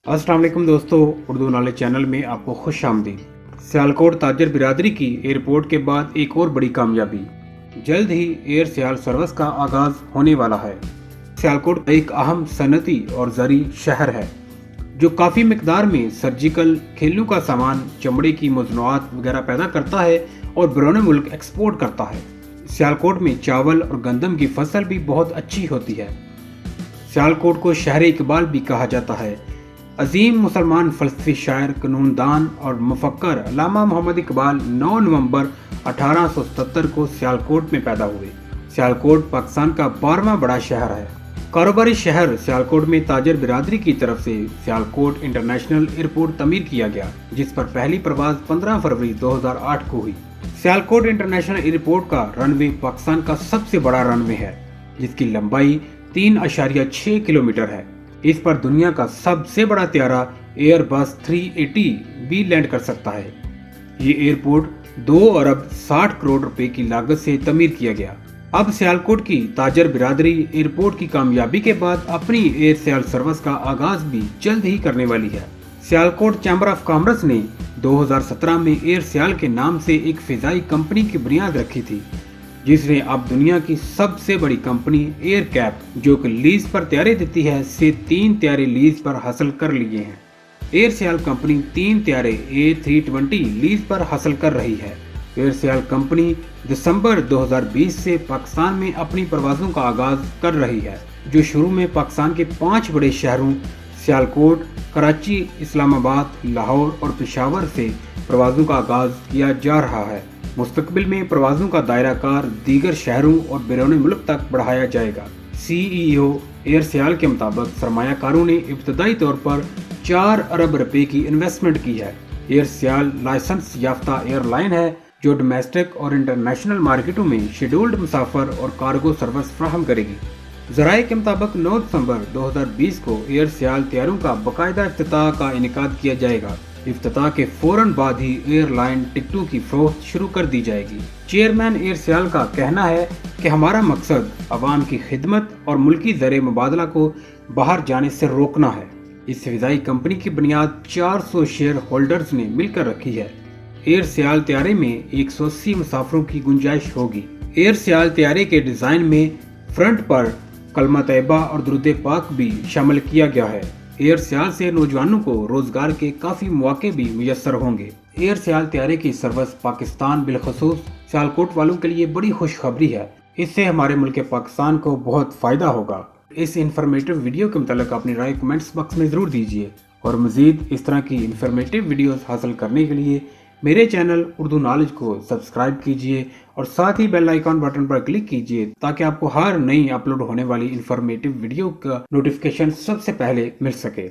अस्सलाम वालेकुम दोस्तों, उर्दू नॉलेज चैनल में आपको खुश आमदीद। सियालकोट ताजर बिरादरी की एयरपोर्ट के बाद एक और बड़ी कामयाबी, जल्द ही एयर सियाल सर्विस का आगाज होने वाला है। सियालकोट एक अहम सनती और ज़री शहर है जो काफ़ी मिकदार में सर्जिकल, खेलों का सामान, चमड़े की मसनूआत वगैरह पैदा करता है और बैरून मुल्क एक्सपोर्ट करता है। सियालकोट में चावल और गंदम की फसल भी बहुत अच्छी होती है। सियालकोट को शहर इकबाल भी कहा जाता है। अजीम मुसलमान फ़लसफ़ी शायर, कानूनदान और मुफक्कर अल्लामा मोहम्मद इकबाल 9 नवंबर 1877 को सियालकोट में पैदा हुए। सियालकोट पाकिस्तान का 12वां बड़ा शहर है। कारोबारी शहर सियालकोट में ताजर बिरादरी की तरफ से सियालकोट इंटरनेशनल एयरपोर्ट तमीर किया गया, जिस पर पहली प्रवास 15 फरवरी 2008 को हुई। सियालकोट इंटरनेशनल एयरपोर्ट का रनवे पाकिस्तान का सबसे बड़ा रनवे है, जिसकी लंबाई 3.6 किलोमीटर है। इस पर दुनिया का सबसे बड़ा त्यारा एयरबस 380 भी लैंड कर सकता है। ये एयरपोर्ट 2 अरब 60 करोड़ रुपए की लागत से तमीर किया गया। अब सियालकोट की ताजर बिरादरी एयरपोर्ट की कामयाबी के बाद अपनी एयर सियाल सर्विस का आगाज भी जल्द ही करने वाली है। सियालकोट चैम्बर ऑफ कॉमर्स ने 2017 में एयर सियाल के नाम से एक फिजाई कंपनी की बुनियाद रखी थी, जिसने अब दुनिया की सबसे बड़ी कंपनी एयर कैप, जो कि लीज पर त्यारे देती है, से 3 त्यारे लीज पर हासिल कर लिए हैं। एयर सियाल कंपनी 3 त्यारे A320 लीज पर हासिल कर रही है। एयर सियाल कंपनी दिसंबर 2020 से पाकिस्तान में अपनी परवाज़ों का आगाज कर रही है, जो शुरू में पाकिस्तान के 5 बड़े शहरों सियालकोट, कराची, इस्लामाबाद, लाहौर और पेशावर से परवाज़ों का आगाज किया जा रहा है। मुस्तकबिल में परवाज़ों का दायरा कार दीगर शहरों और बैरून मुल्क तक बढ़ाया जाएगा। CEO एयर सियाल के मुताबिक सरमायाकारों ने इब्तदाई तौर पर 4 अरब रुपए की इन्वेस्टमेंट की है। एयर सियाल लाइसेंस याफ्ता एयरलाइन है जो डोमेस्टिक और इंटरनेशनल मार्केटों में शेड्यूल्ड मुसाफर और कार्गो सर्विस फ्राहम करेगी। ज़राए के मुताबिक 9 दिसंबर 2020 को एयर सियाल तैयारों का बाकायदा इफ्तिताह का इनेकाद किया जाएगा। इफ्तिताह के फौरन बाद ही एयरलाइन टिकटों की फरोख्त शुरू कर दी जाएगी। चेयरमैन एयर सियाल का कहना है कि हमारा मकसद अवाम की खिदमत और मुल्की ज़र मुबादला को बाहर जाने से रोकना है। इस फिजाई कंपनी की बुनियाद 400 शेयर होल्डर्स ने मिलकर रखी है। एयर सियाल तैयारे में 180 मुसाफरों की गुंजाइश होगी। एयर सियाल तैयारे के डिज़ाइन में फ्रंट पर कलमा तैयबा और दुरूद पाक भी शामिल किया गया है। एयर सियाल से नौजवानों को रोजगार के काफ़ी मौके भी मुयस्सर होंगे। एयर सियाल तैयारे की सर्विस पाकिस्तान बिलखसूस सियालकोट वालों के लिए बड़ी खुशखबरी है। इससे हमारे मुल्क पाकिस्तान को बहुत फ़ायदा होगा। इस इंफॉर्मेटिव वीडियो के मुतालिक अपनी राय कमेंट्स बॉक्स में ज़रूर दीजिए और मज़ीद इस तरह की इंफॉर्मेटिव वीडियोस हासिल करने के लिए मेरे चैनल उर्दू नॉलेज को सब्सक्राइब कीजिए और साथ ही बेल आइकॉन बटन पर क्लिक कीजिए ताकि आपको हर नई अपलोड होने वाली इंफॉर्मेटिव वीडियो का नोटिफिकेशन सबसे पहले मिल सके।